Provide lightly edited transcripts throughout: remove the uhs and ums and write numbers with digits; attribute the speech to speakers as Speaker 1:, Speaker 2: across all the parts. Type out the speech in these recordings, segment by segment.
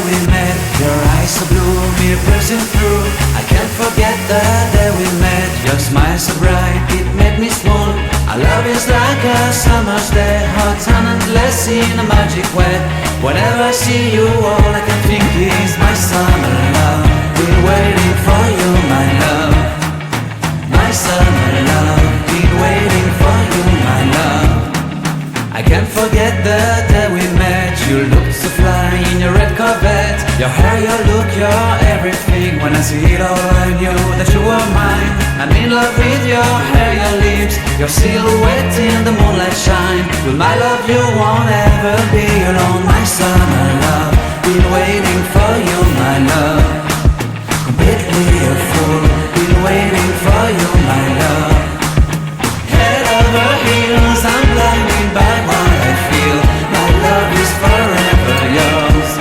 Speaker 1: we met. Your eyes so blue, me piercing through. I can't forget the day we met. Your smile so bright, it made me swoon. Our love is like a summer's day, hot and endless in a magic way. Whenever I see you, all I can think is my summer love. Been waiting for you, my love. My summer love. Been waiting for you, my love. I can't forget the day we met. You looked so fly in your red Corvette. Your hair, your look, your everything. When I see it all, I knew that you were mine. I'm in love with your hair, your lips, your silhouette in the moonlight shine. With my love you won't ever be alone. My summer love, been waiting for you, my love. Completely a fool, been waiting for you, my love. Head over heels, I'm blinded by what I feel. My love is forever yours.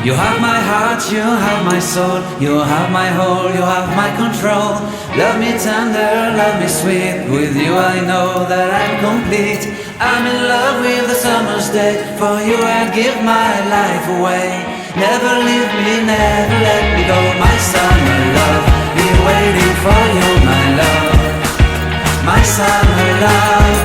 Speaker 1: You have my heart, you have my soul. You have my whole, you have my control. Love me tender, love me sweet. With you I know that I'm complete. I'm in love with the summer's day. For you I'd give my life away. Never leave me, never let me go. My summer love, be waiting for you, my love. My summer love.